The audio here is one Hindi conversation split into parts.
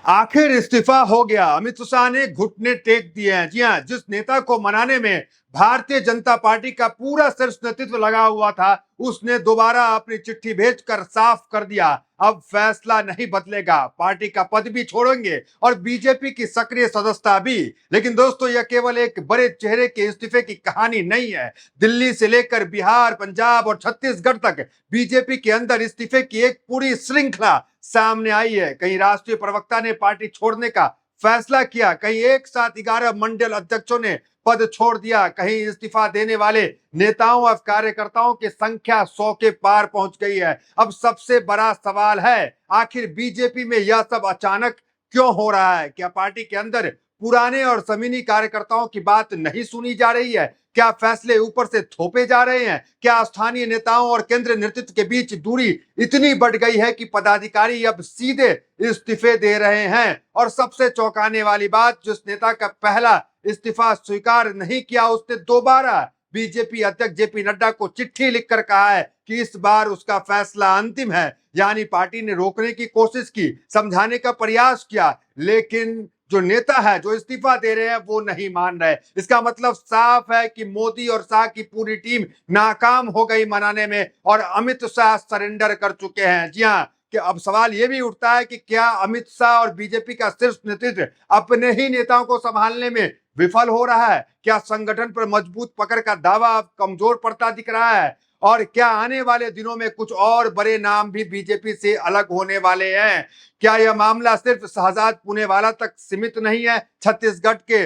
आखिर इस्तीफा हो गया। अमित शाह ने घुटने टेक दिए हैं। जी हां, जिस नेता को मनाने में भारतीय जनता पार्टी का पूरा शीर्ष नेतृत्व लगा हुआ था, उसने दोबारा अपनी चिट्ठी भेजकर साफ कर दिया, अब फैसला नहीं बदलेगा। पार्टी का पद भी छोड़ेंगे और बीजेपी की सक्रिय सदस्यता भी। लेकिन दोस्तों, यह केवल एक बड़े चेहरे के इस्तीफे की कहानी नहीं है। दिल्ली से लेकर बिहार, पंजाब और छत्तीसगढ़ तक बीजेपी के अंदर इस्तीफे की एक पूरी श्रृंखला सामने आई है। कहीं राष्ट्रीय प्रवक्ता ने पार्टी छोड़ने का फैसला किया, कहीं एक साथ 11 मंडल अध्यक्षों ने पद छोड़ दिया, कहीं इस्तीफा देने वाले नेताओं और कार्यकर्ताओं की संख्या 100 के पार पहुंच गई है। अब सबसे बड़ा सवाल है, आखिर बीजेपी में यह सब अचानक क्यों हो रहा है? क्या पार्टी के अंदर पुराने और जमीनी कार्यकर्ताओं की बात नहीं सुनी जा रही है? क्या फैसले ऊपर से थोपे जा रहे हैं? क्या स्थानीय नेताओं और केंद्रीय नेतृत्व के बीच दूरी इतनी बढ़ गई है कि पदाधिकारी अब सीधे इस्तीफे दे रहे हैं? और सबसे चौंकाने वाली बात, जिस नेता का पहला इस्तीफा स्वीकार नहीं किया, उसने दोबारा बीजेपी अध्यक्ष जेपी नड्डा को चिट्ठी लिखकर कहा है कि इस बार उसका फैसला अंतिम है। यानी पार्टी ने रोकने की कोशिश की, समझाने का प्रयास किया, लेकिन जो नेता है, जो इस्तीफा दे रहे हैं, वो नहीं मान रहे। इसका मतलब साफ है कि मोदी और शाह की पूरी टीम नाकाम हो गई मनाने में और अमित शाह सरेंडर कर चुके हैं। जी हाँ, कि अब सवाल ये भी उठता है कि क्या अमित शाह और बीजेपी का शीर्ष नेतृत्व अपने ही नेताओं को संभालने में विफल हो रहा है? क्या संगठन पर मजबूत पकड़ का दावा अब कमजोर पड़ता दिख रहा है? और क्या आने वाले दिनों में कुछ और बड़े नाम भी बीजेपी से अलग होने वाले हैं? क्या यह मामला सिर्फ शहजाद पुनेवाला तक सीमित नहीं है? छत्तीसगढ़ के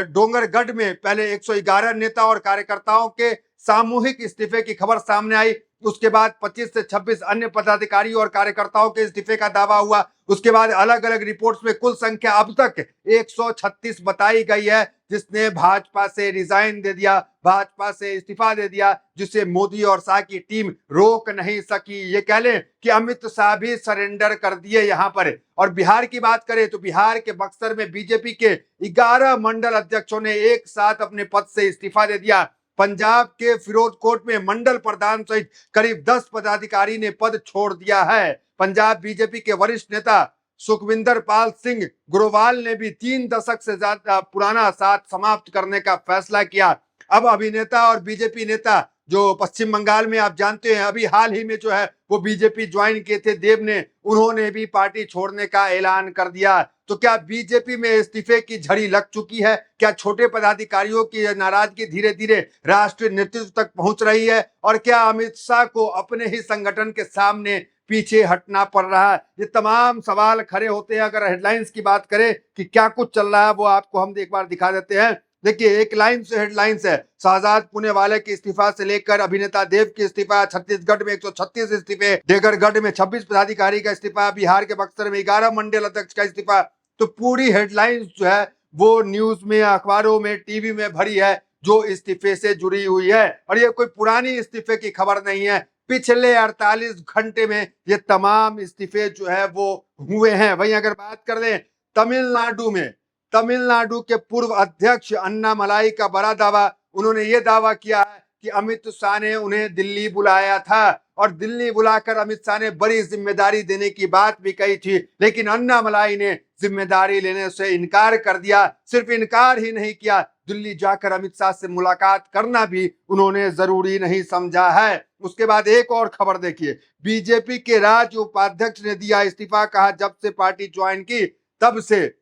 डोंगरगढ़ में पहले 111 नेता और कार्यकर्ताओं के सामूहिक इस्तीफे की खबर सामने आई, उसके बाद 25 से 26 अन्य पदाधिकारियों और कार्यकर्ताओं के इस्तीफे का दावा हुआ। उसके बाद अलग अलग रिपोर्ट्स में कुल संख्या अब तक 136 बताई गई है, जिसने भाजपा से रिजाइन दे दिया, भाजपा से इस्तीफा दे दिया, जिसे मोदी और शाह की टीम रोक नहीं सकी। ये कह लें कि अमित शाह भी सरेंडर कर दिए यहां पर। और बिहार की बात करें तो बिहार के बक्सर में बीजेपी के 11 मंडल अध्यक्षों ने एक साथ अपने पद से इस्तीफा दे दिया। पंजाब के फिरोजकोट में मंडल प्रधान सहित करीब 10 पदाधिकारी ने पद छोड़ दिया है। पंजाब बीजेपी के वरिष्ठ नेता सुखविंदर पाल सिंह ग्रोवाल ने भी 3 दशक से ज्यादा पुराना साथ समाप्त करने का फैसला किया। अब अभिनेता और बीजेपी नेता जो पश्चिम बंगाल में, आप जानते हैं, अभी हाल ही में जो है वो बीजेपी ज्वाइन किए थे, देव ने, उन्होंने भी पार्टी छोड़ने का ऐलान कर दिया। तो क्या बीजेपी में इस्तीफे की झड़ी लग चुकी है? क्या छोटे पदाधिकारियों की नाराजगी धीरे धीरे राष्ट्रीय नेतृत्व तक पहुंच रही है? और क्या अमित शाह को अपने ही संगठन के सामने पीछे हटना पड़ रहा है? ये तमाम सवाल खड़े होते हैं। अगर हेडलाइंस की बात करें कि क्या कुछ चल रहा है, वो आपको हम एक बार दिखा देते हैं। देखिए, एक लाइन से हेडलाइंस है, शहजाद पुनेवाले के इस्तीफा से लेकर अभिनेता देव के इस्तीफा, छत्तीसगढ़ में 136 इस्तीफे, डोंगरगढ़ में 26 पदाधिकारी का इस्तीफा, बिहार के बक्सर में 11 मंडल अध्यक्ष का इस्तीफा। तो पूरी हेडलाइंस जो है वो न्यूज में, अखबारों में, टीवी में भरी है, जो इस्तीफे से जुड़ी हुई है। और ये कोई पुरानी इस्तीफे की खबर नहीं है, पिछले 48 घंटे में ये तमाम इस्तीफे जो है वो हुए हैं। वहीं अगर बात कर लें तमिलनाडु में, तमिलनाडु के पूर्व अध्यक्ष अन्नामलाई का बड़ा दावा, उन्होंने ये दावा किया है कि अमित शाह ने उन्हें दिल्ली बुलाया था और दिल्ली बुलाकर अमित शाह ने बड़ी जिम्मेदारी देने की बात भी कही थी, लेकिन अन्नामलाई ने जिम्मेदारी लेने से इनकार कर दिया। सिर्फ इनकार ही नहीं किया, दिल्ली जाकर अमित शाह से मुलाकात करना भी उन्होंने जरूरी नहीं समझा है। उसके बाद एक और खबर देखिए, बीजेपी के राज्य उपाध्यक्ष ने दिया इस्तीफा, कहा जब से पार्टी ज्वाइन की तब से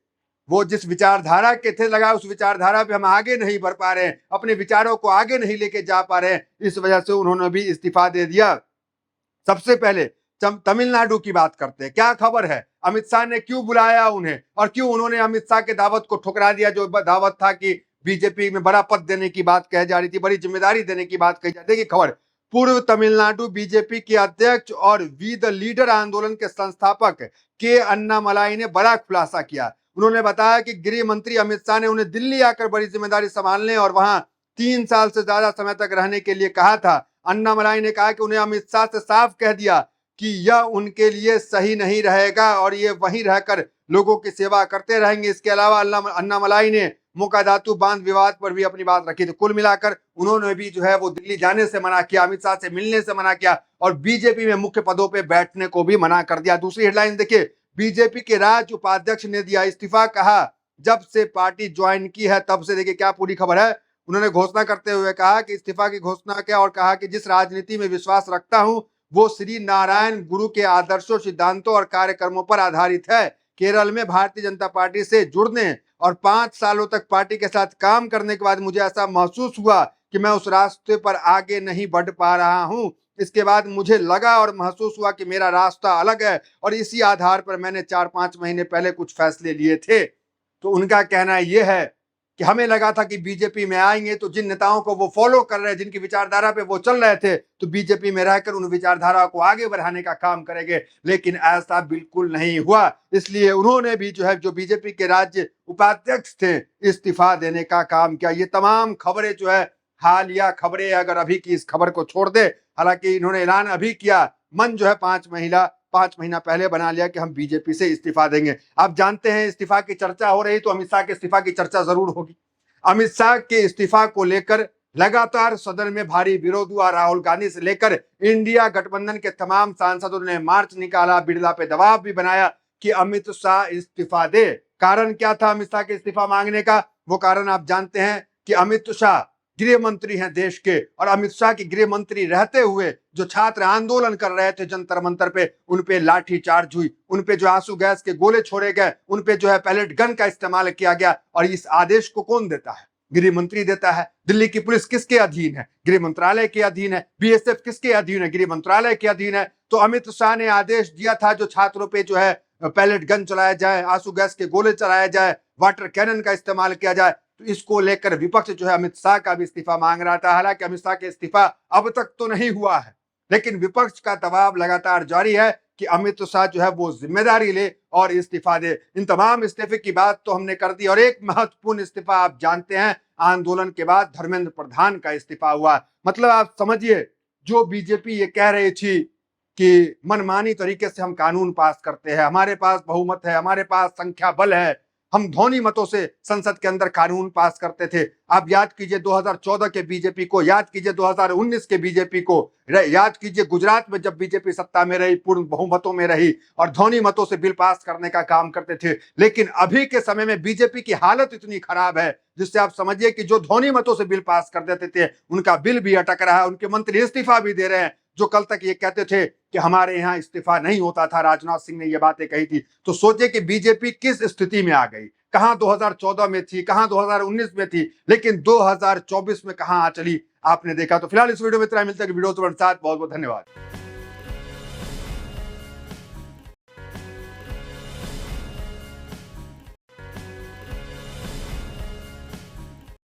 वो जिस विचारधारा के थे, लगा उस विचारधारा पे हम आगे नहीं बढ़ पा रहे हैं, अपने विचारों को आगे नहीं लेके जा पा रहे हैं, इस वजह से उन्होंने भी इस्तीफा दे दिया। सबसे पहले तमिलनाडु की बात करते हैं। क्या खबर है, अमित शाह ने क्यों बुलाया उन्हें और क्यों उन्होंने अमित शाह के दावत को ठुकरा दिया, जो दावत था कि बीजेपी में बड़ा पद देने की बात कही जा रही थी, बड़ी जिम्मेदारी देने की बात कही जा रही थी। खबर, पूर्व तमिलनाडु बीजेपी के अध्यक्ष और वी द लीडर आंदोलन के संस्थापक के अन्नामलाई ने बड़ा खुलासा किया। उन्होंने बताया कि गृह मंत्री अमित शाह ने उन्हें दिल्ली आकर बड़ी जिम्मेदारी संभालने और वहां 3 साल से ज्यादा समय तक रहने के लिए कहा था। अन्नामलाई ने कहा कि उन्हें अमित शाह से साफ कह दिया कि यह उनके लिए सही नहीं रहेगा और ये वहीं रहकर लोगों की सेवा करते रहेंगे। इसके अलावा अन्नामलाई ने मोकादातु बांध विवाद पर भी अपनी बात रखी थी। कुल मिलाकर उन्होंने भी जो है वो दिल्ली जाने से मना किया, अमित शाह से मिलने से मना किया और बीजेपी में मुख्य पदों पे बैठने को भी मना कर दिया। दूसरी हेडलाइन देखिए, बीजेपी के राज्य उपाध्यक्ष ने दिया इस्तीफा, कहा जब से पार्टी ज्वाइन की है तब से, देखिए क्या पूरी खबर है। उन्होंने घोषणा करते हुए कहा कि इस्तीफा की घोषणा क्या, और कहा कि जिस राजनीति में विश्वास रखता हूं वो श्री नारायण गुरु के आदर्शों, सिद्धांतों और कार्यक्रमों पर आधारित है। केरल में भारतीय जनता पार्टी से जुड़ने और 5 सालों तक पार्टी के साथ काम करने के बाद मुझे ऐसा महसूस हुआ कि मैं उस रास्ते पर आगे नहीं बढ़ पा रहा हूं। इसके बाद मुझे लगा और महसूस हुआ कि मेरा रास्ता अलग है, और इसी आधार पर मैंने 4-5 महीने पहले कुछ फैसले लिए थे। तो उनका कहना यह है कि हमें लगा था कि बीजेपी में आएंगे तो जिन नेताओं को वो फॉलो कर रहे हैं, जिनकी विचारधारा पे वो चल रहे थे, तो बीजेपी में रहकर उन विचारधारा को आगे बढ़ाने का काम करेंगे, लेकिन ऐसा बिल्कुल नहीं हुआ। इसलिए उन्होंने भी जो बीजेपी के राज्य उपाध्यक्ष थे, इस्तीफा देने का काम किया। ये तमाम खबरें हालिया खबरें, अगर अभी की इस खबर को छोड़ दे, हालांकि इन्होंने ऐलान अभी किया, मन 5 महीना पहले बना लिया कि हम बीजेपी से इस्तीफा देंगे। आप जानते हैं इस्तीफा की चर्चा हो रही तो अमित शाह के इस्तीफा की चर्चा जरूर होगी। अमित शाह के इस्तीफा को लेकर लगातार सदन में भारी विरोध हुआ। राहुल गांधी से लेकर इंडिया गठबंधन के तमाम सांसदों ने मार्च निकाला, बिरला पे दबाव भी बनाया कि अमित शाह इस्तीफा दे। कारण क्या था अमित शाह के इस्तीफा मांगने का? वो कारण आप जानते हैं कि अमित शाह गृह मंत्री हैं देश के, और अमित शाह की गृह मंत्री रहते हुए जो छात्र आंदोलन कर रहे थे जंतर मंतर पे, उन पे लाठीचार्ज हुई, उन पे आंसू गैस के गोले छोड़े गए, उन पे पैलेट गन का इस्तेमाल किया गया। और इस आदेश को कौन देता है? गृह मंत्री देता है। दिल्ली की पुलिस किसके अधीन है? गृह मंत्रालय के अधीन है। बीएसएफ किसके अधीन है? गृह मंत्रालय के अधीन है। तो अमित शाह ने आदेश दिया था जो छात्रों पे पैलेट गन चलाया जाए, आंसू गैस के गोले चलाया जाए, वाटर कैनन का इस्तेमाल किया जाए। तो इसको लेकर विपक्ष अमित शाह का भी इस्तीफा मांग रहा था। हालांकि अमित शाह के इस्तीफा अब तक तो नहीं हुआ है, लेकिन विपक्ष का दबाव लगातार जारी है कि अमित शाह वो जिम्मेदारी ले और इस्तीफा दे। इन तमाम इस्तीफे की बात तो हमने कर दी, और एक महत्वपूर्ण इस्तीफा आप जानते हैं, आंदोलन के बाद धर्मेंद्र प्रधान का इस्तीफा हुआ। मतलब आप समझिए, जो बीजेपी ये कह रही थी कि मनमानी तरीके से हम कानून पास करते हैं, हमारे पास बहुमत है, हमारे पास संख्या बल है, हम ध्वनि मतों से संसद के अंदर कानून पास करते थे। आप याद कीजिए 2014 के बीजेपी को, याद कीजिए 2019 के बीजेपी को, याद कीजिए गुजरात में जब बीजेपी सत्ता में रही, पूर्ण बहुमतों में रही और ध्वनि मतों से बिल पास करने का काम करते थे। लेकिन अभी के समय में बीजेपी की हालत इतनी खराब है जिससे आप समझिए कि जो ध्वनि मतों से बिल पास कर देते थे उनका बिल भी अटक रहा है, उनके मंत्री इस्तीफा भी दे रहे हैं। जो कल तक ये कहते थे कि हमारे यहाँ इस्तीफा नहीं होता था, राजनाथ सिंह ने ये बातें कही थी। तो सोचे कि बीजेपी किस स्थिति में आ गई, कहां 2014 में थी, कहां 2019 में थी, लेकिन 2024 में कहां आ चली, आपने देखा। तो फिलहाल इस वीडियो में इतना, मिलता है वीडियो के साथ। बहुत बहुत धन्यवाद।